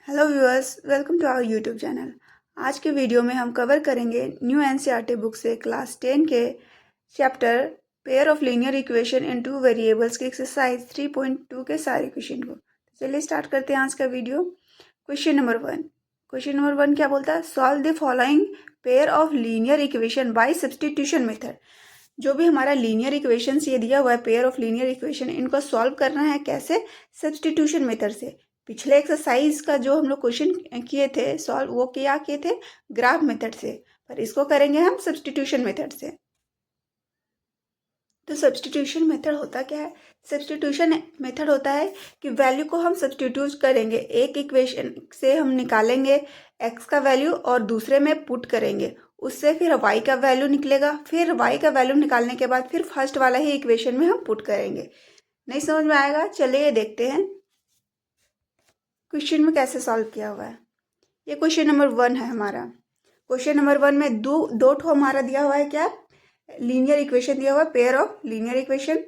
Hello viewers, welcome to our YouTube channel. आज के video में हम कवर करेंगे न्यू एनसीईआरटी बुक से क्लास 10 के chapter pair of linear equation in two variables के एक्सरसाइज 3.2 के सारे क्वेश्चन को। चलिए स्टार्ट करते हैं आज का वीडियो। क्वेश्चन नंबर 1 क्या बोलता है? Solve the following pair of linear equation by substitution method. जो भी हमारा लीनियर इक्वेशन ये दिया हुआ है, पेयर ऑफ लीनियर इक्वेशन, इनको सॉल्व करना है कैसे? सब्सटीट्यूशन मेथड से। पिछले एक्सरसाइज का जो हम लोग क्वेश्चन किए थे सॉल्व, वो क्या किए थे? ग्राफ मेथड से, पर इसको करेंगे हम सब्सटीट्यूशन मेथड से। तो सब्सटीट्यूशन मेथड होता क्या है? सब्सटीट्यूशन मेथड होता है कि वैल्यू को हम सब्सटीट्यूट करेंगे। एक इक्वेशन से हम निकालेंगे एक्स का वैल्यू और दूसरे में पुट करेंगे, उससे फिर वाई का वैल्यू निकलेगा। फिर वाई का वैल्यू निकालने के बाद फिर फर्स्ट वाला ही इक्वेशन में हम पुट करेंगे। नहीं समझ में आएगा? चलिए देखते हैं क्वेश्चन में कैसे सॉल्व किया हुआ है। ये क्वेश्चन नंबर 1 है हमारा। क्वेश्चन नंबर 1 में दो ठो हमारा दिया हुआ है, क्या? लीनियर इक्वेशन दिया हुआ है, पेयर ऑफ लीनियर इक्वेशन,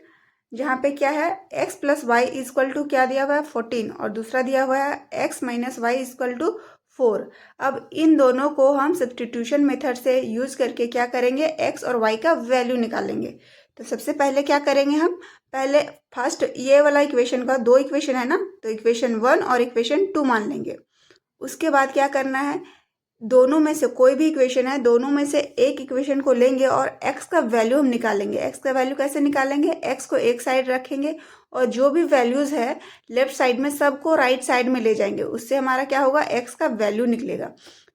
जहाँ पे क्या है x plus y equal to क्या दिया हुआ है 14, और दूसरा दिया हुआ है x minus y equal to 4। अब इन दोनों को हम सब्सटीट्यूशन मेथड से यूज करके क्या करेंगे? x और y का वैल्यू निकालेंगे। तो सबसे पहले क्या करेंगे हम? पहले फर्स्ट ये वाला इक्वेशन का, दो इक्वेशन है ना, तो इक्वेशन 1 और इक्वेशन 2 मान लेंगे। उसके बाद क्या करना है? दोनों में से कोई भी इक्वेशन है, दोनों में से एक इक्वेशन को लेंगे और x का वैल्यू हम निकालेंगे। x का वैल्यू कैसे निकालेंगे? x को एक साइड रखेंगे और जो भी वैल्यूज है लेफ्ट साइड में सबको राइट साइड में ले जाएंगे। उससे हमारा क्या होगा? x का वैल्यू निकलेगा।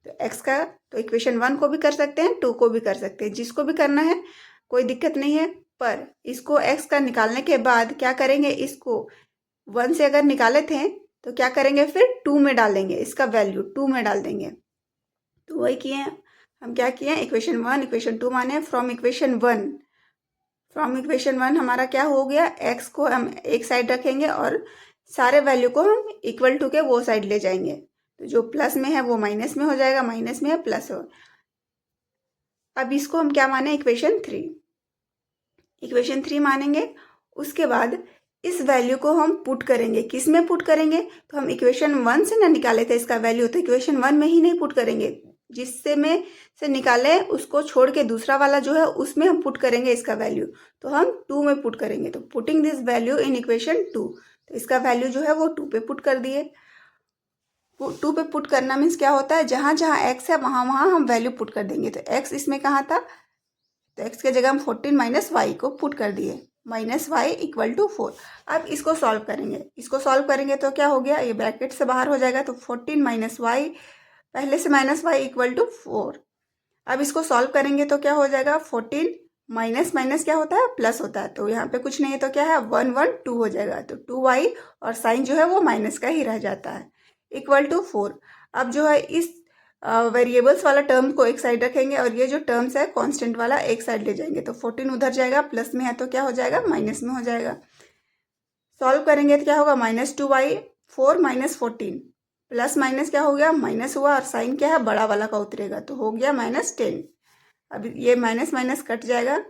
तो x का, तो इक्वेशन 1 को भी कर सकते हैं, 2 को भी कर सकते हैं, जिसको भी करना है कोई दिक्कत नहीं है। पर इसको x का निकालने के बाद क्या करेंगे? इसको 1 से अगर निकाले थे तो क्या करेंगे? फिर 2 में डालेंगे, इसका वैल्यू 2 में डाल देंगे। तो वही किए हैं हम। क्या किए हैं? इक्वेशन 1 इक्वेशन 2 माने। फ्रॉम इक्वेशन 1 हमारा क्या हो गया? x को हम एक साइड रखेंगे और सारे वैल्यू को हम इक्वल टू के वो साइड ले जाएंगे। तो जो प्लस में है वो माइनस में हो जाएगा, माइनस में है प्लस हो। अब इसको हम क्या माने? इक्वेशन 3 मानेंगे। उसके बाद इस वैल्यू को हम पुट करेंगे। किस में पुट करेंगे? तो हम इक्वेशन 1 से ना निकाले थे इसका वैल्यू, तो इक्वेशन 1 में ही नहीं पुट करेंगे, जिससे में से निकाले उसको छोड़ के दूसरा वाला जो है उसमें हम पुट करेंगे इसका वैल्यू। तो हम 2 में पुट करेंगे। तो putting this value in equation 2, तो इसका वैल्यू जो है वो 2 पे पुट कर दिए। 2 पे पुट करना मीन्स क्या होता है? जहाँ जहाँ x है वहाँ वहाँ हम वैल्यू पुट कर देंगे। तो x इसमें कहाँ था? तो x के जगह हम 14 माइनस वाई को पुट कर दिए, माइनस वाई इक्वल टू 4। अब इसको सॉल्व करेंगे। इसको सॉल्व करेंगे तो क्या हो गया? ये ब्रैकेट से बाहर हो जाएगा, तो 14 माइनस वाई, पहले से माइनस वाई इक्वल टू 4। अब इसको सॉल्व करेंगे तो क्या हो जाएगा? 14 माइनस माइनस क्या होता है? प्लस होता है। तो यहाँ पे कुछ नहीं है तो क्या है? 1 1 2 हो जाएगा। तो 2y और साइन जो है वो माइनस का ही रह जाता है, इक्वल टू 4। अब जो है इस वेरिएबल्स वाला टर्म को एक साइड रखेंगे और ये जो टर्म्स है कांस्टेंट वाला एक साइड ले जाएंगे। तो 14 उधर जाएगा, प्लस में है तो क्या हो जाएगा? माइनस में हो जाएगा। सॉल्व करेंगे तो क्या होगा? -2y, 4 माइनस 14, प्लस माइनस क्या हो गया? माइनस हुआ, और साइन क्या है? बड़ा वाला का उतरेगा, तो हो गया -10। अब ये माइनस माइनस कट जाएगा।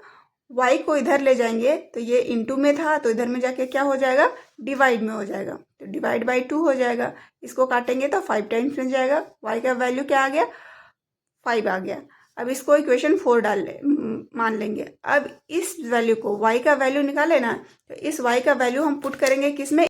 y को इधर ले जाएंगे तो ये इंटू में था, तो इधर में जाके क्या हो जाएगा? डिवाइड में हो जाएगा, तो डिवाइड बाई 2 हो जाएगा। इसको काटेंगे तो 5 टाइम्स में जाएगा। y का वैल्यू क्या आ गया? 5 आ गया। अब इसको इक्वेशन 4 मान लेंगे। अब इस वैल्यू को, y का वैल्यू निकाले ना, तो इस y का वैल्यू हम पुट करेंगे किसमें?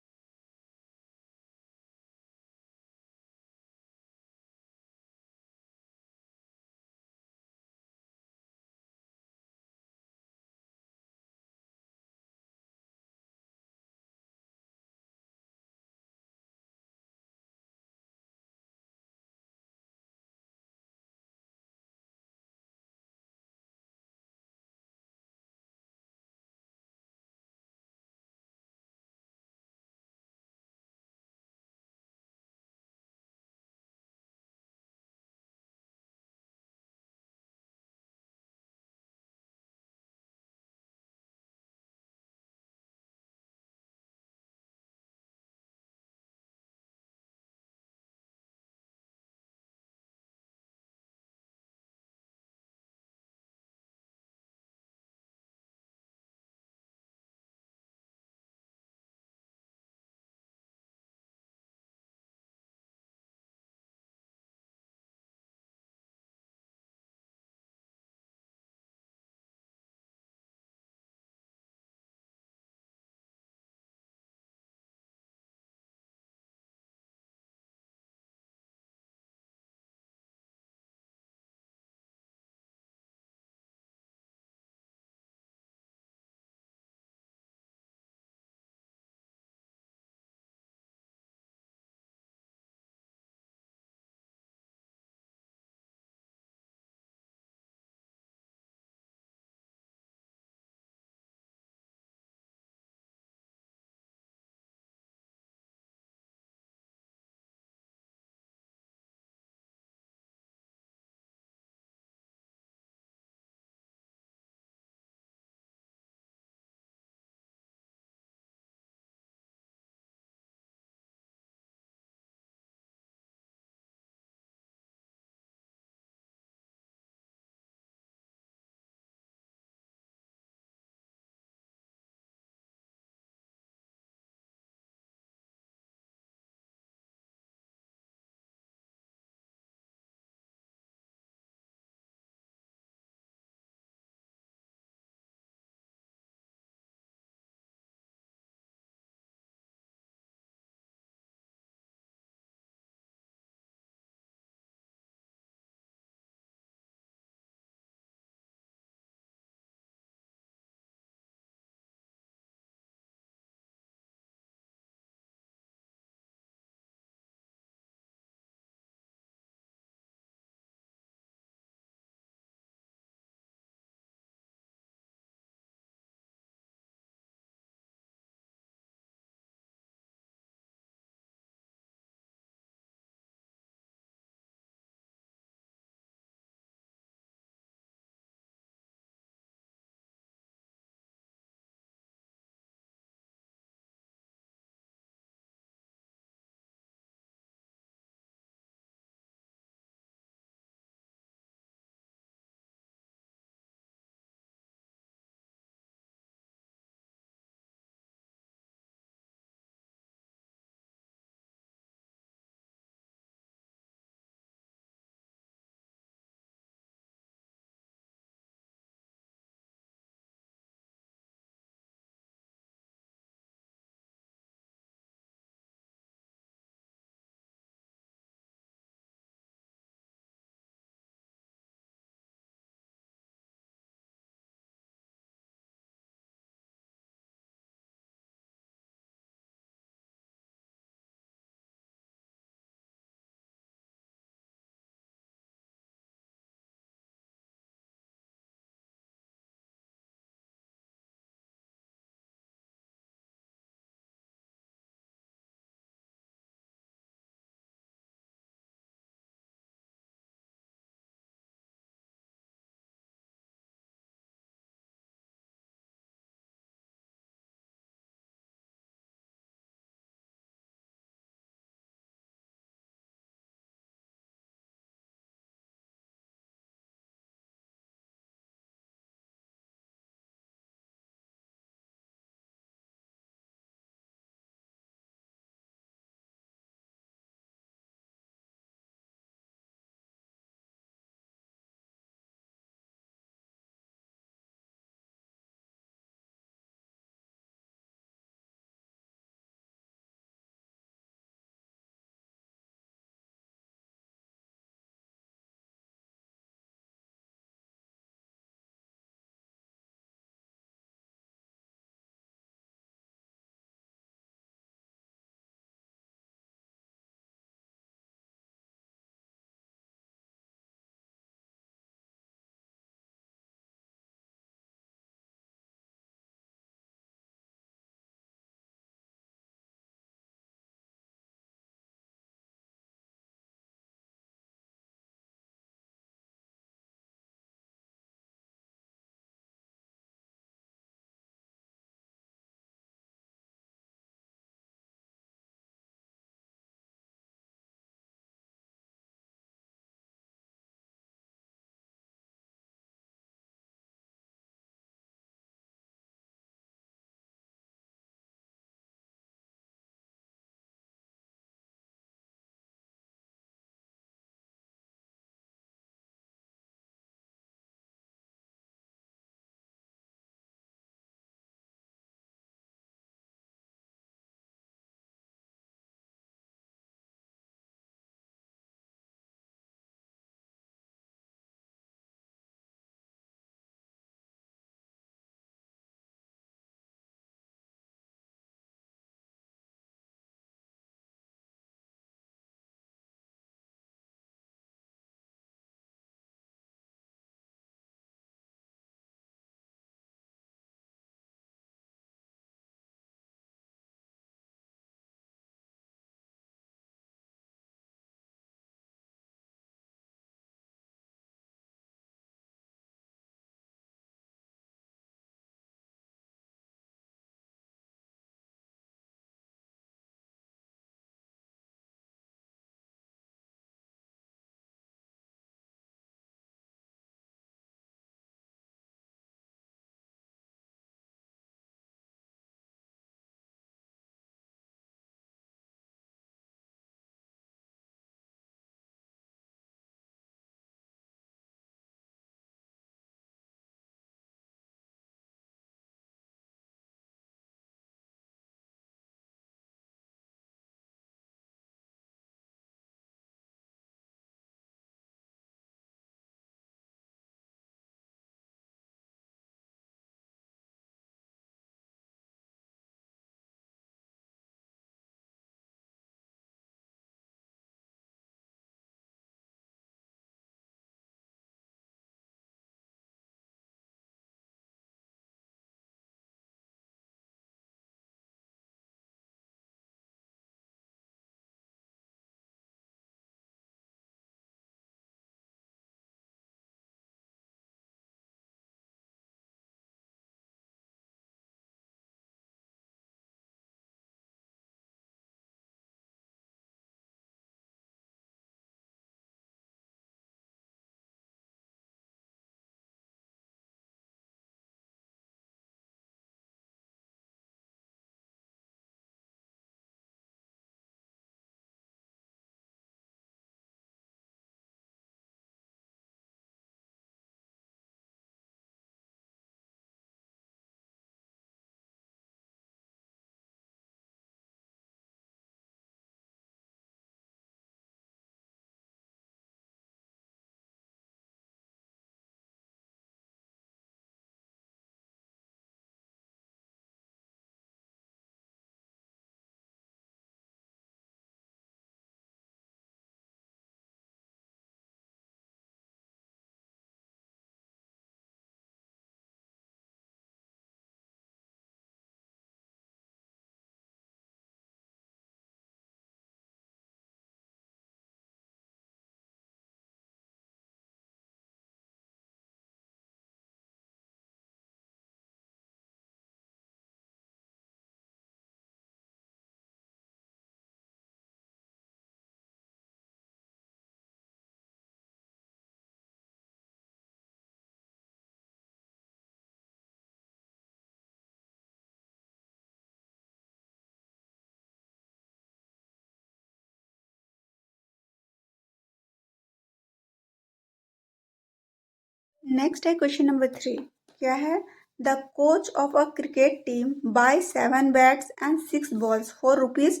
नेक्स्ट है क्वेश्चन नंबर 3। क्या है? The coach of a cricket team buy 7 bats and 6 balls for rupees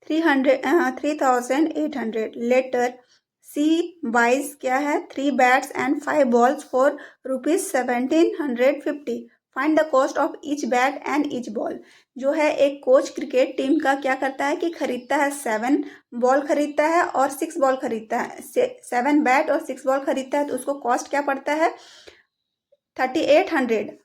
3800 later she buys क्या है 3 bats and 5 balls for rupees 1750। Find the cost of each bat and each ball. जो है एक coach cricket team का क्या करता है कि खरीदता है 7 बॉल खरीदता है और 6 बॉल खरीदता है, 7 बैट और 6 बॉल खरीदता है, तो उसको कॉस्ट क्या पड़ता है 3800।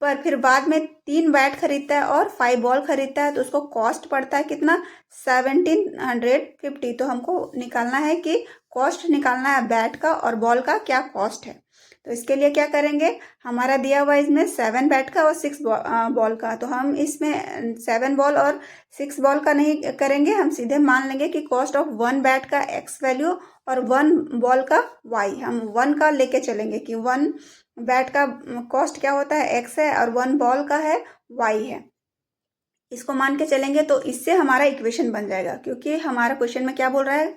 पर फिर बाद में 3 बैट खरीदता है और 5 बॉल खरीदता है, तो उसको कॉस्ट पड़ता है कितना 1750। तो हमको निकालना है कि कॉस्ट निकालना है बैट का और बॉल का क्या कॉस्ट है। तो इसके लिए क्या करेंगे, हमारा दिया हुआ इसमें 7 बैट का और 6 बॉल का, तो हम इसमें 7 बॉल और 6 बॉल का नहीं करेंगे, हम सीधे मान लेंगे कि कॉस्ट ऑफ 1 बैट का एक्स वैल्यू और 1 बॉल का वाई। हम 1 का लेके चलेंगे कि 1 बैट का कॉस्ट क्या होता है एक्स है और 1 बॉल का है वाई है। इसको मान के चलेंगे तो इससे हमारा इक्वेशन बन जाएगा, क्योंकि हमारा क्वेश्चन में क्या बोल रहा है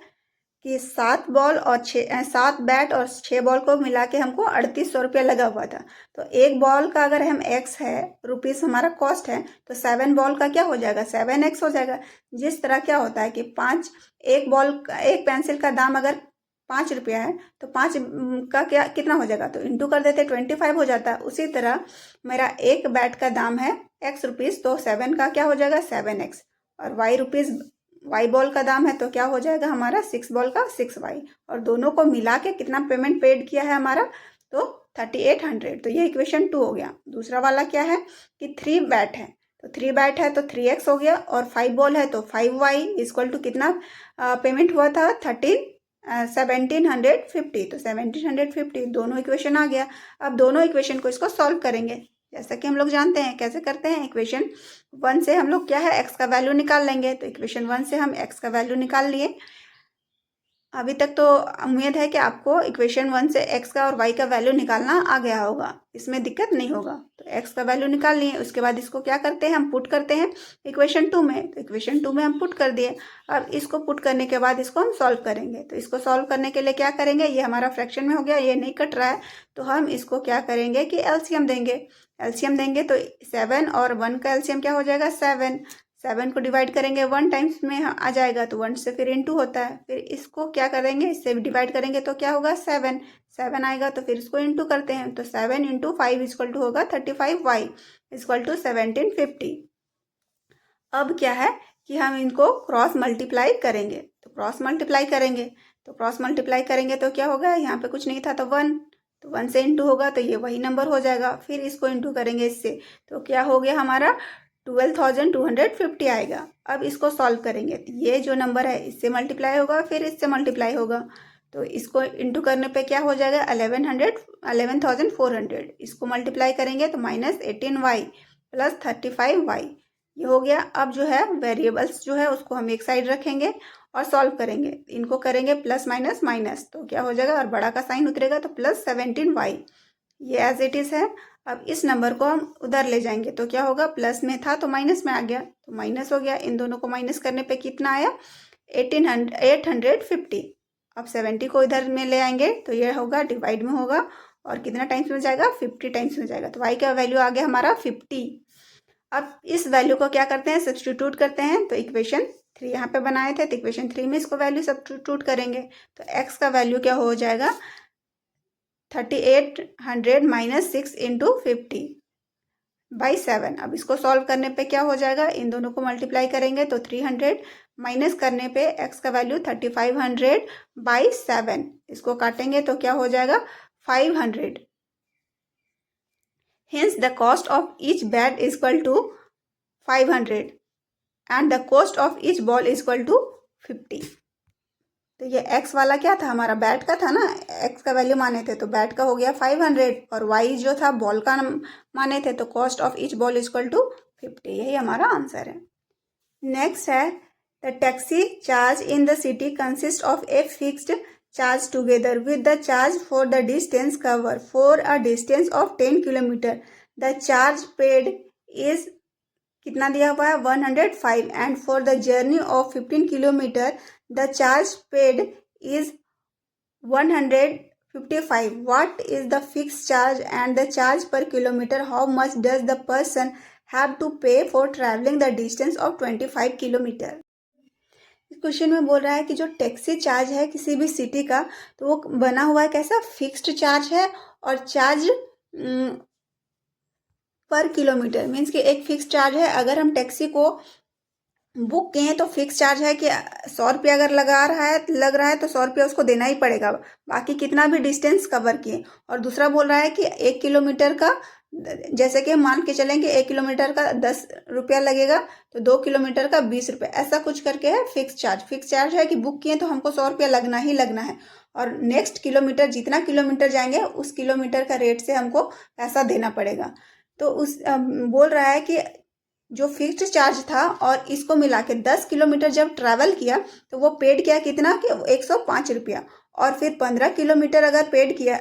कि 7 बॉल और 7 बैट और 6 बॉल को मिला के हमको 3800 रुपया लगा हुआ था। तो एक बॉल का अगर हम एक्स है रुपीस हमारा कॉस्ट है, तो 7 बॉल का क्या हो जाएगा 7x हो जाएगा। जिस तरह क्या होता है कि एक पेंसिल का दाम अगर 5 रुपया है, तो 5 का क्या कितना हो जाएगा, तो इंटू कर देते 25 हो जाता है। उसी तरह मेरा एक बैट का दाम है x रुपीस, तो 7 का क्या हो जाएगा 7x, और y रुपीस वाई बॉल का दाम है, तो क्या हो जाएगा हमारा 6 बॉल का 6y, और दोनों को मिला के कितना पेमेंट पेड किया है हमारा, तो 3800। तो ये इक्वेशन 2 हो गया। दूसरा वाला क्या है कि 3 बैट है, तो 3 बैट है तो 3x हो गया, और 5 बॉल है तो 5y इक्वल टू कितना पेमेंट हुआ था 1750। तो 1750 दोनों इक्वेशन आ गया। अब दोनों इक्वेशन को इसको सॉल्व करेंगे, जैसा कि हम लोग जानते हैं कैसे करते हैं। इक्वेशन 1 से हम लोग क्या है एक्स का वैल्यू निकाल लेंगे, तो इक्वेशन 1 से हम एक्स का वैल्यू निकाल लिए। अभी तक तो उम्मीद है कि आपको इक्वेशन 1 से एक्स का और वाई का वैल्यू निकालना आ गया होगा, इसमें दिक्कत नहीं होगा। तो एक्स का वैल्यू निकाल लिए, उसके बाद इसको क्या करते हैं हम पुट करते हैं इक्वेशन 2 में। तो इक्वेशन 2 में हम पुट कर दिए। अब इसको पुट करने के बाद इसको हम सॉल्व करेंगे। तो इसको सॉल्व करने के लिए क्या करेंगे, ये हमारा फ्रैक्शन में हो गया, ये नहीं कट रहा है, तो हम इसको क्या करेंगे कि एलसीएम देंगे। एलसीएम देंगे तो 7 और 1 का एलसीएम क्या हो जाएगा 7 को डिवाइड करेंगे 1 टाइम्स में आ जाएगा, तो 1 से फिर इंटू होता है। फिर इसको क्या करेंगे, इससे डिवाइड करेंगे तो क्या होगा 7 आएगा, तो फिर इसको इंटू करते हैं। तो 7 × 5 इक्वल टू होगा 35y इक्वल टू 1750। अब क्या है कि हम इनको क्रॉस मल्टीप्लाई करेंगे। तो क्रॉस मल्टीप्लाई करेंगे तो क्या होगा, यहाँ पे कुछ नहीं था तो 1, तो 1 से इंटू होगा तो ये वही नंबर हो जाएगा। फिर इसको इंटू करेंगे इससे, तो क्या हो गया हमारा 12,250 आएगा। अब इसको सॉल्व करेंगे, ये जो नंबर है इससे मल्टीप्लाई होगा, फिर इससे मल्टीप्लाई होगा, तो इसको इंटू करने पे क्या हो जाएगा 11,400। इसको मल्टीप्लाई करेंगे तो -18y प्लस 35y, ये हो गया। अब जो है वेरिएबल्स जो है उसको हम एक साइड रखेंगे और सॉल्व करेंगे। इनको करेंगे प्लस माइनस माइनस, तो क्या हो जाएगा, और बड़ा का साइन उतरेगा तो प्लस 17y, ये एज इट इज़ है। अब इस नंबर को हम उधर ले जाएंगे तो क्या होगा, प्लस में था तो माइनस में आ गया, तो माइनस हो गया। इन दोनों को माइनस करने पे कितना आया 850। अब 70 को इधर में ले आएंगे तो ये होगा डिवाइड में होगा, और कितना टाइम्स में जाएगा 50 टाइम्स में जाएगा, तो y का वैल्यू आ गया हमारा 50। अब इस वैल्यू को क्या करते हैं सब्स्टिट्यूट करते हैं। तो इक्वेशन 3 यहाँ पे बनाए थे, तो इक्वेशन 3 में इसको वैल्यू सब्स्टिट्यूट करेंगे, तो x का वैल्यू क्या हो जाएगा 3800 माइनस 6 इंटू 50/7। अब इसको सॉल्व करने पे क्या हो जाएगा, इन दोनों को मल्टीप्लाई करेंगे तो 300 माइनस करने पे x का वैल्यू 3500/7, इसको काटेंगे तो क्या हो जाएगा 500। Hence the cost of each bat is equal to 500 and the cost of each ball is equal to 50। तो ये x वाला क्या था हमारा बैट का था ना, x का वैल्यू माने थे तो बैट का हो गया 500, और y जो था बॉल का माने थे तो cost of each ball is equal to 50। यही हमारा आंसर है। नेक्स्ट है the taxi charge in the city consist of a fixed charge together with the charge for the distance cover for a distance of 10 kilometre. The charge paid is कितना दिया हुआ है 105, and for the journey of 15 kilometre the charge paid is 150 55. What is the fixed charge and the charge per kilometer? How much does the person have to pay for traveling the distance of 25 kilometre? इस question में बोल रहा है कि जो taxi charge है किसी भी सिटी का, तो वो बना हुआ है कैसा, फिक्स्ड चार्ज है और चार्ज पर किलोमीटर, मीन्स कि एक फिक्स चार्ज है। अगर हम टैक्सी को बुक किए तो फिक्स चार्ज है कि 100 रुपया अगर लग रहा है तो 100 रुपया उसको देना ही पड़ेगा, बाकी कितना भी डिस्टेंस कवर किए। और दूसरा बोल रहा है कि 1 किलोमीटर का, जैसे कि मान के चलें कि 1 किलोमीटर का 10 रुपया लगेगा, तो 2 किलोमीटर का 20 रुपया, ऐसा कुछ करके है फिक्स चार्ज। फिक्स चार्ज है कि बुक किए तो हमको 100 रुपया लगना ही लगना है, और नेक्स्ट किलोमीटर जितना किलोमीटर जाएंगे उस किलोमीटर का रेट से हमको पैसा देना पड़ेगा। तो उस बोल रहा है कि जो फिक्स्ड चार्ज था और इसको मिला के 10 किलोमीटर जब ट्रैवल किया तो वो पेड किया कितना कि 105 रुपया, और फिर 15 किलोमीटर अगर पेड किया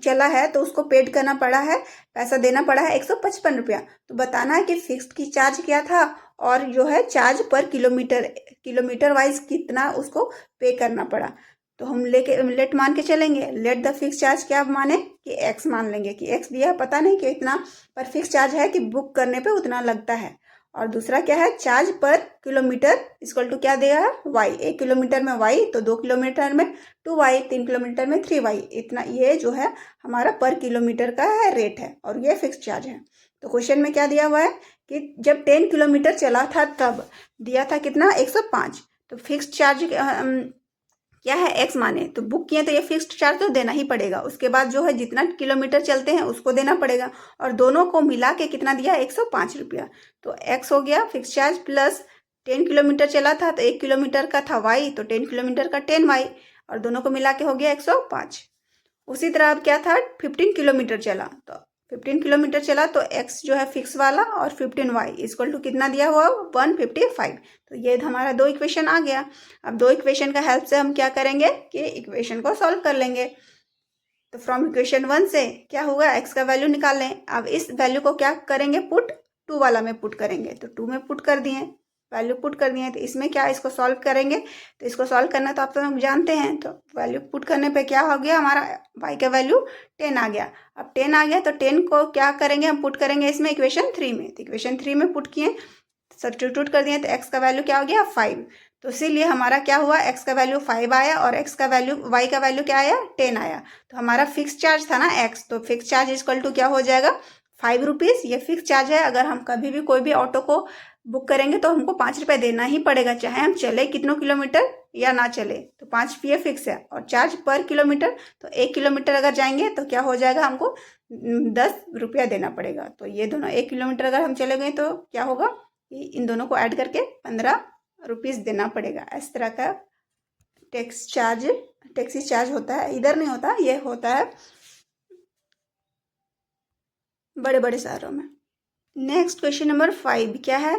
चला है तो उसको पेड करना पड़ा है, पैसा देना पड़ा है 155 रुपया। तो बताना है कि फिक्स्ड की चार्ज क्या था और जो है चार्ज पर किलोमीटर वाइज कितना उसको पे करना पड़ा। तो हम लेट मान के चलेंगे, लेट द फिक्स चार्ज क्या माने कि एक्स मान लेंगे कि एक्स दिया पता नहीं कि इतना, पर फिक्स चार्ज है कि बुक करने पे उतना लगता है। और दूसरा क्या है, चार्ज पर किलोमीटर इक्वल टू क्या दिया है, वाई। 1 किलोमीटर में वाई तो 2 किलोमीटर में 2y, 3 किलोमीटर में 3y, इतना ये जो है हमारा पर किलोमीटर का है रेट है, और ये फिक्स चार्ज है। तो क्वेश्चन में क्या दिया हुआ है कि जब 10 किलोमीटर चला था तब दिया था कितना, 105। तो फिक्स चार्ज क्या है, एक्स माने, तो बुक किए तो ये फिक्स्ड चार्ज तो देना ही पड़ेगा। उसके बाद जो है जितना किलोमीटर चलते हैं उसको देना पड़ेगा, और दोनों को मिला के कितना दिया, 105 रुपया। तो एक्स हो गया फिक्स चार्ज, प्लस 10 किलोमीटर चला था तो 1 किलोमीटर का था वाई, तो 10 किलोमीटर का 10y, और दोनों को मिला के हो गया 105। उसी तरह अब क्या था, 15 किलोमीटर चला, तो 15 किलोमीटर चला तो एक्स जो है फिक्स वाला और 15y इक्वल टू कितना दिया हुआ, 155। तो ये हमारा 2 इक्वेशन आ गया। अब 2 इक्वेशन का हेल्प से हम क्या करेंगे कि इक्वेशन को सॉल्व कर लेंगे। तो फ्रॉम इक्वेशन 1 से क्या होगा, एक्स का वैल्यू निकाल लें। अब इस वैल्यू को क्या करेंगे, पुट 2 वाला में पुट करेंगे, तो 2 में पुट कर दिए, वैल्यू पुट कर दिए। तो इसमें क्या, इसको सॉल्व करेंगे, तो इसको सॉल्व करना तो आप लोग जानते हैं। तो वैल्यू पुट करने पे क्या हो गया, हमारा y का वैल्यू 10 आ गया। अब 10 आ गया तो 10 को क्या करेंगे, हम पुट करेंगे इसमें इक्वेशन 3 में। तो इक्वेशन 3 में पुट किए, सब्स्टिट्यूट कर दिए, तो x का वैल्यू क्या हो गया, 5। तो इसीलिए हमारा क्या हुआ, x का वैल्यू 5 आया और x का वैल्यू, y का वैल्यू क्या आया, 10 आया। तो हमारा फिक्स चार्ज था ना x, तो फिक्स चार्ज इक्वल टू क्या हो जाएगा, 5 रुपीज़। ये फिक्स चार्ज है। अगर हम कभी भी कोई भी ऑटो को बुक करेंगे तो हमको 5 रुपये देना ही पड़ेगा, चाहे हम चले कितनों किलोमीटर या ना चले, तो 5 ये फिक्स है। और चार्ज पर किलोमीटर, तो 1 किलोमीटर अगर जाएंगे तो क्या हो जाएगा, हमको 10 रुपया देना पड़ेगा। तो ये दोनों 1 किलोमीटर अगर हम चले गए तो क्या होगा, इन दोनों को ऐड करके 15 रुपीज़ देना पड़ेगा। इस तरह का टैक्सी चार्ज होता है। इधर नहीं होता, ये होता है बड़े बड़े शहरों में। नेक्स्ट क्वेश्चन नंबर 5 क्या है,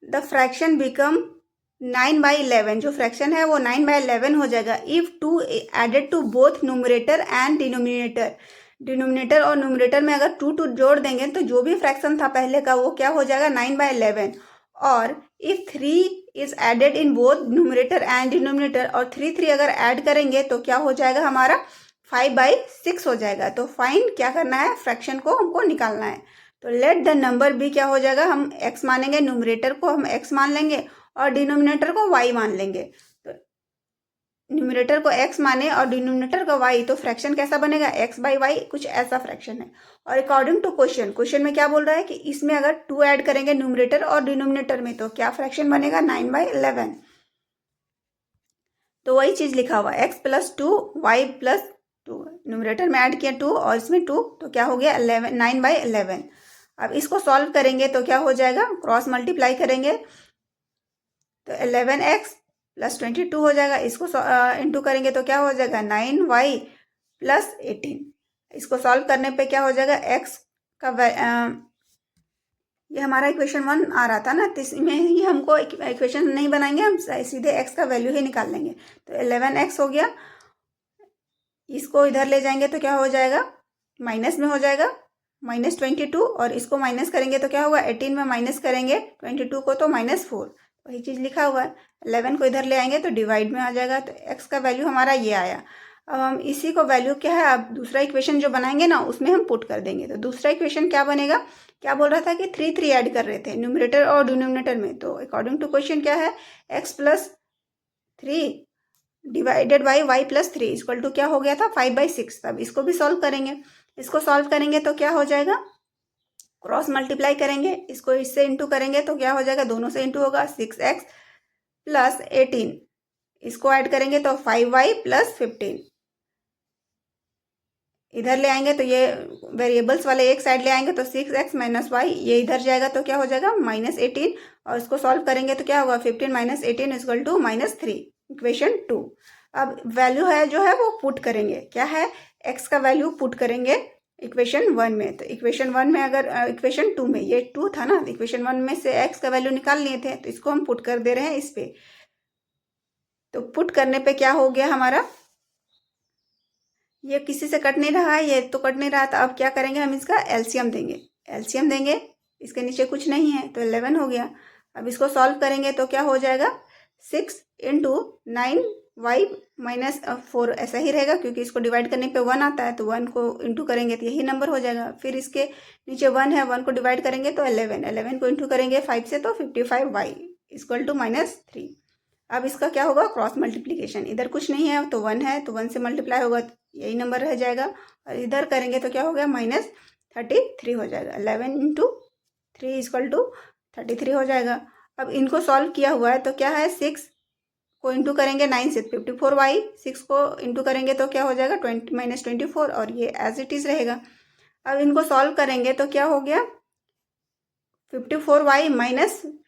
द फ्रैक्शन बिकम 9/11। जो फ्रैक्शन है वो 9/11 हो जाएगा if 2 added to both numerator and denominator. Denominator और न्यूमरेटर में अगर 2 जोड़ देंगे तो जो भी फ्रैक्शन था पहले का वो क्या हो जाएगा, 9/11। और if 3 is added in both numerator and denominator, और 3 अगर ऐड करेंगे तो क्या हो जाएगा, हमारा 5/6 हो जाएगा। तो फाइंड क्या करना है, फ्रैक्शन को हमको निकालना है। तो लेट द नंबर बी क्या हो जाएगा, हम x मानेंगे, न्यूमरेटर को हम x मान लेंगे और डिनोमिनेटर को y मान लेंगे। तो न्यूमरेटर को x माने और डिनोमिनेटर को y, तो फ्रैक्शन कैसा बनेगा, x/y, कुछ ऐसा फ्रैक्शन है। और अकॉर्डिंग टू क्वेश्चन में क्या बोल रहा है कि इसमें अगर 2 ऐड करेंगे न्यूमरेटर और डिनोमिनेटर में तो क्या फ्रैक्शन बनेगा, 9/11। तो वही चीज लिखा हुआ x + 2 y + 2, न्यूमरेटर में ऐड किया 2 और इसमें 2, तो क्या हो गया 9/11। अब इसको सॉल्व करेंगे तो क्या हो जाएगा, क्रॉस मल्टीप्लाई करेंगे तो 11x + 22 हो जाएगा। इसको इंटू करेंगे तो क्या हो जाएगा, 9y + 18। इसको सॉल्व करने पे क्या हो जाएगा, x का ये हमारा इक्वेशन 1 आ रहा था ना, तो इसमें ही हमको इक्वेशन नहीं बनाएंगे, हम सीधे x का वैल्यू ही निकाल लेंगे। तो 11x हो गया, इसको इधर ले जाएंगे तो क्या हो जाएगा, माइनस में हो जाएगा, -22, और इसको माइनस करेंगे तो क्या होगा, 18 में माइनस करेंगे 22 को तो -4, वही चीज़ लिखा हुआ है। 11 को इधर ले आएंगे तो डिवाइड में आ जाएगा। तो x का वैल्यू हमारा ये आया। अब हम इसी को वैल्यू क्या है, अब दूसरा इक्वेशन जो बनाएंगे ना उसमें हम पुट कर देंगे। तो दूसरा इक्वेशन क्या बनेगा, क्या बोल रहा था कि 3 ऐड कर रहे थे न्यूमरेटर और डिनोमिनेटर में। तो अकॉर्डिंग टू क्वेश्चन क्या है, x+3 divided by y+3 equal to क्या हो गया था 5/6। तब इसको भी सॉल्व करेंगे। इसको सॉल्व करेंगे तो क्या हो जाएगा, क्रॉस मल्टीप्लाई करेंगे, इसको इससे इंटू करेंगे तो क्या हो जाएगा, दोनों से इंटू होगा 6x + 18। इसको ऐड करेंगे तो 5y + 15। इधर ले आएंगे तो ये वेरिएबल्स वाले एक साइड ले आएंगे तो 6x - y, ये इधर जाएगा तो क्या हो जाएगा -18। और इसको सॉल्व करेंगे तो क्या होगा 15 - 18 इक्वल टू -3, इक्वेशन 2। अब वैल्यू है जो है वो पुट करेंगे, क्या है, x का वैल्यू पुट करेंगे इक्वेशन 1 में। तो इक्वेशन 1 में अगर इक्वेशन 2 में, ये 2 था ना, इक्वेशन 1 में से x का वैल्यू निकाल लिए थे तो इसको हम पुट कर दे रहे हैं इस पे। तो पुट करने पे क्या हो गया हमारा, ये किसी से कट नहीं रहा है, ये तो कट नहीं रहा था। अब क्या करेंगे, हम इसका एलसीएम देंगे। एलसीएम देंगे, इसके नीचे कुछ नहीं है तो 11 हो गया। अब इसको सॉल्व करेंगे तो क्या हो जाएगा, 6 × 9y - 4 ऐसा ही रहेगा, क्योंकि इसको डिवाइड करने पे 1 आता है तो 1 को इंटू करेंगे तो यही नंबर हो जाएगा। फिर इसके नीचे 1 है, 1 को डिवाइड करेंगे तो 11 को इंटू करेंगे 5 से तो 55y इक्वल टू -3। अब इसका क्या होगा, क्रॉस मल्टीप्लीकेशन, इधर कुछ नहीं है तो 1 है तो 1 से मल्टीप्लाई होगा तो यही नंबर रह जाएगा। और इधर करेंगे तो क्या हो गया, -33 हो जाएगा। 11 × 3 इक्वल टू 33 हो जाएगा। अब इनको सॉल्व किया हुआ है तो क्या है, 6 को इंटू करेंगे 9 से 54y, 6 को इंटू करेंगे तो क्या हो जाएगा 20 - 24, और ये एज इट इज़ रहेगा। अब इनको सॉल्व करेंगे तो क्या हो गया, 54y -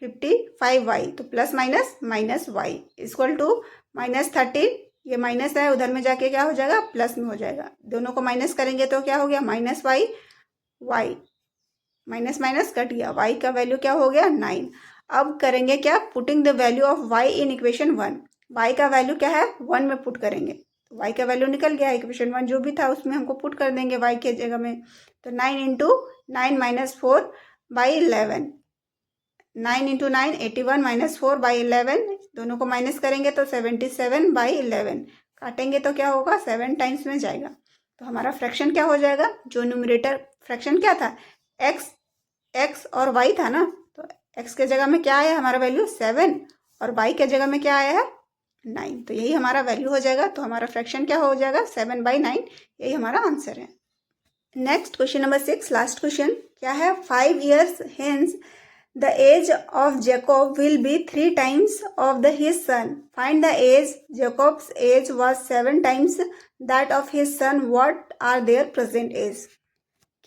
55y तो plus minus y equal to -13। ये माइनस है, उधर में जाके क्या हो जाएगा, प्लस में हो जाएगा। दोनों को माइनस करेंगे तो क्या हो गया, -y, y minus minus cut गया, y का वैल्यू क्या हो गया 9। अब करेंगे क्या, putting the value of y in equation 1। y का वैल्यू क्या है 1 में पुट करेंगे तो y का वैल्यू निकल गया, इक्वेशन 1 जो भी था उसमें हमको पुट कर देंगे y के जगह में। तो 9 × 9 - 4/11, 9 × 9 81 - 4/11, दोनों को माइनस करेंगे तो 77/11। काटेंगे तो क्या होगा, 7 टाइम्स में जाएगा। तो हमारा फ्रैक्शन क्या हो जाएगा, जो न्यूमरेटर फ्रैक्शन क्या था, x और y था ना, तो x के जगह में क्या आया हमारा वैल्यू 7 और y के जगह में क्या आया है 9। तो यही हमारा वैल्यू हो जाएगा। तो हमारा फ्रैक्शन क्या हो जाएगा 7/9, यही हमारा आंसर है। Next question number 6, last question क्या है, 5 years hence the age of Jacob will be 3 times of his son. Find the age. Jacob's age was 7 times that of his son. What are their present age?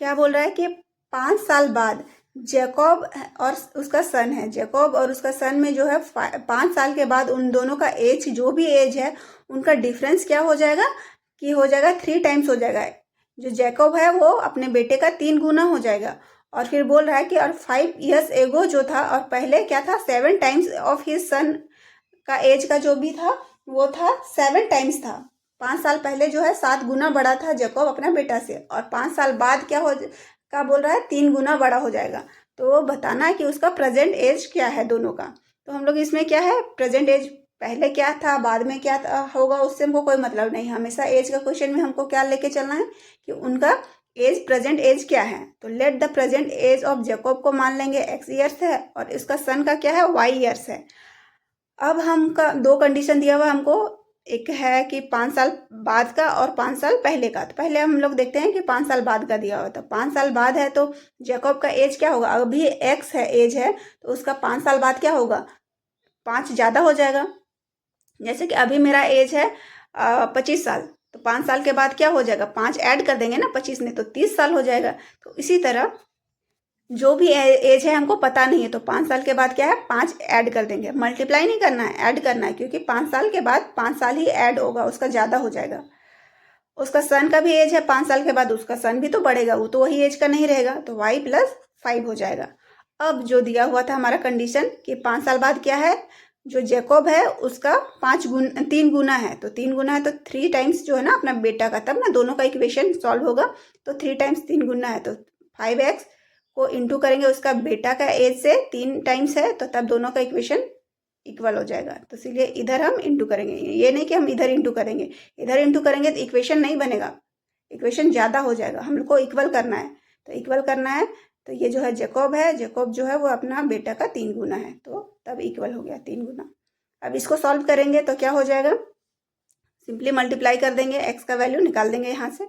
क्या बोल रहा है कि 5 साल बाद Jacob और उसका सन है, जैकब और उसका सन में जो है 5 साल के बाद उन दोनों का एज, जो भी एज है उनका डिफरेंस क्या हो जाएगा, कि हो जाएगा 3 टाइम्स हो जाएगा। जो जैकब है वो अपने बेटे का 3 गुना हो जाएगा। और फिर बोल रहा है कि और 5 years एगो जो था, और पहले क्या था 7 टाइम्स ऑफ हिज सन का एज का जो भी था वो था 7 टाइम्स था। 5 साल पहले जो है 7 गुना बड़ा था जैकब अपना बेटा से, और 5 साल बाद क्या हो का बोल रहा है 3 गुना बड़ा हो जाएगा। तो वो बताना है कि उसका प्रेजेंट एज क्या है दोनों का। तो हम लोग इसमें क्या है, प्रेजेंट एज पहले क्या था बाद में क्या होगा उससे हमको कोई मतलब नहीं। हमेशा एज का क्वेश्चन में हमको क्या लेके चलना है कि उनका एज, प्रेजेंट एज क्या है। तो let the present age of Jacob को मान लेंगे x ईयर्स है, और इसका सन का क्या है y ईयर्स है। अब हमका 2 कंडीशन दिया हुआ हमको, एक है कि 5 साल बाद का और 5 साल पहले का। तो पहले हम लोग देखते हैं कि 5 साल बाद का दिया हुआ। तो 5 साल बाद है तो जैकब का एज क्या होगा, अभी x है एज है तो उसका 5 साल बाद क्या होगा, 5 ज़्यादा हो जाएगा। जैसे कि अभी मेरा एज है 25 साल, तो 5 साल के बाद क्या हो जाएगा, 5 ऐड कर देंगे ना 25 में तो 30 साल हो जाएगा। तो इसी तरह जो भी एज है हमको पता नहीं है तो 5 साल के बाद क्या है 5 ऐड कर देंगे। मल्टीप्लाई नहीं करना है, ऐड करना है, क्योंकि 5 साल के बाद 5 साल ही ऐड होगा, उसका ज़्यादा हो जाएगा। उसका सन का भी एज है 5 साल के बाद, उसका सन भी तो बढ़ेगा, वो तो वही एज का नहीं रहेगा, तो y + 5 हो जाएगा। अब जो दिया हुआ था हमारा कंडीशन कि 5 साल बाद क्या है, जो जैकब है उसका 3 गुना है, तो 3 गुना है तो 3 टाइम्स जो है ना अपना बेटा का, तब ना दोनों का इक्वेशन सॉल्व होगा। तो 3 टाइम्स 3 गुना है तो 5x को इंटू करेंगे उसका बेटा का एज से, 3 टाइम्स है तो तब दोनों का इक्वेशन इक्वल हो जाएगा। तो इसीलिए इधर हम इंटू करेंगे, ये नहीं कि हम इधर इंटू करेंगे। इधर इंटू करेंगे तो इक्वेशन नहीं बनेगा, इक्वेशन ज़्यादा हो जाएगा। हम लोग को इक्वल करना है, तो इक्वल करना है तो ये जो है जेकॉब है, जेकॉब जो है वो अपना बेटा का 3 गुना है, तो तब इक्वल हो गया 3 गुना। अब इसको सॉल्व करेंगे तो क्या हो जाएगा, सिंपली मल्टीप्लाई कर देंगे, एक्स का वैल्यू निकाल देंगे यहाँ से,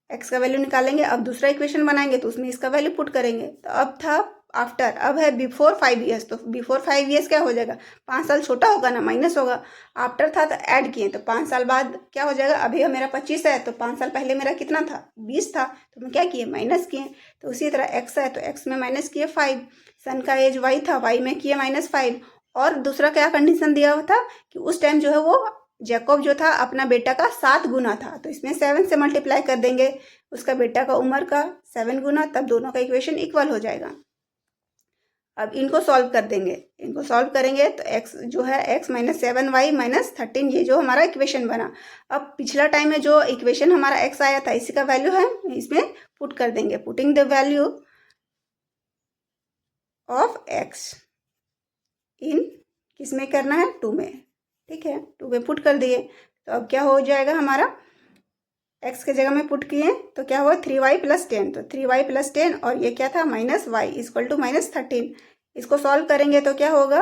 एक्स का वैल्यू निकालेंगे। अब दूसरा इक्वेशन बनाएंगे तो उसमें इसका वैल्यू पुट करेंगे। तो अब था आफ्टर, अब है बिफोर 5 ईयर्स, तो बिफोर 5 ईयर्स क्या हो जाएगा, 5 साल छोटा होगा ना, माइनस होगा। आफ्टर था तो ऐड किए, तो 5 साल बाद क्या हो जाएगा, अभी मेरा 25 है तो 5 साल पहले मेरा कितना था, 20 था, तो मैं क्या किए, माइनस किए। तो उसी तरह एक्स है तो एक्स में माइनस किए 5, सन का एज वाई था, वाई में किए -5। और दूसरा क्या कंडीशन दिया हुआ था कि उस टाइम जो है वो जैकब जो था अपना बेटा का 7 गुना था, तो इसमें 7 से मल्टीप्लाई कर देंगे उसका बेटा का उम्र का 7 गुना, तब दोनों का इक्वेशन इक्वल हो जाएगा। अब इनको सॉल्व कर देंगे, इनको सॉल्व करेंगे तो x जो है x - 7y - 13, ये जो हमारा इक्वेशन बना। अब पिछला टाइम में जो इक्वेशन हमारा x आया था इसी का वैल्यू है, इसमें पुट कर देंगे। Putting the value of x इन किस में करना है, 2 में, ठीक है, 2 में पुट कर दिए। तो अब क्या हो जाएगा हमारा, x के जगह में पुट किए तो क्या हुआ 3y + 10, तो 3y + 10 और ये क्या था -y = -13। इसको सॉल्व करेंगे तो क्या होगा,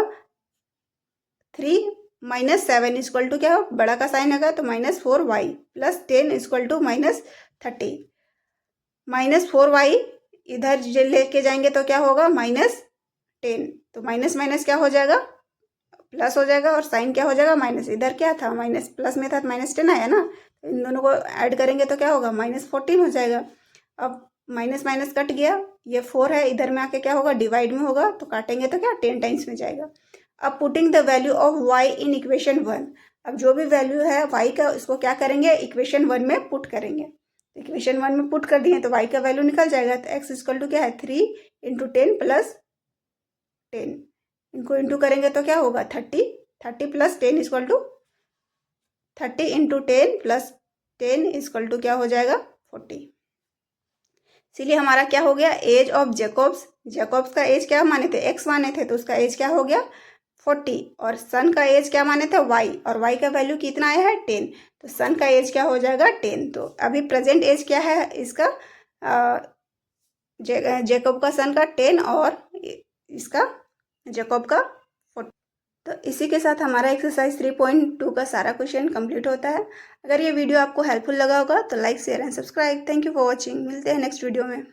3 - 7 = क्या हो, बड़ा का साइन होगा तो -4y + 10 = -30। -4y इधर लेके जाएंगे तो क्या होगा -10, तो माइनस माइनस क्या हो जाएगा, प्लस हो जाएगा, और साइन क्या हो जाएगा माइनस। इधर क्या था माइनस, प्लस में था तो -10 आया ना, तो इन दोनों को ऐड करेंगे तो क्या होगा -14 हो जाएगा। अब माइनस माइनस कट गया, ये 4 है, इधर में आके क्या होगा डिवाइड में होगा, तो काटेंगे तो क्या 10 टाइम्स में जाएगा। अब putting the value of y in equation 1, अब जो भी वैल्यू है y का उसको क्या करेंगे इक्वेशन 1 में पुट करेंगे। इक्वेशन 1 में पुट कर दिए तो y का वैल्यू निकल जाएगा। तो x = क्या है 3 × 10 + 10, इनको इंटू करेंगे तो क्या होगा 30 + 10 = 30 × 10 + 10 = क्या हो जाएगा 40। इसीलिए हमारा क्या हो गया, एज ऑफ जेकॉब्स का एज क्या माने थे, x माने थे, तो उसका एज क्या हो गया 40, और सन का एज क्या माने थे y, और y का वैल्यू कितना आया है 10, तो सन का एज क्या हो जाएगा 10। तो अभी प्रेजेंट एज क्या है इसका, जेकॉब का सन का 10 और इसका जेकॉब का 40। तो इसी के साथ हमारा एक्सरसाइज 3.2 का सारा क्वेश्चन कंप्लीट होता है। अगर ये वीडियो आपको हेल्पफुल लगा होगा तो like share and subscribe. Thank you for watching, मिलते हैं नेक्स्ट वीडियो में।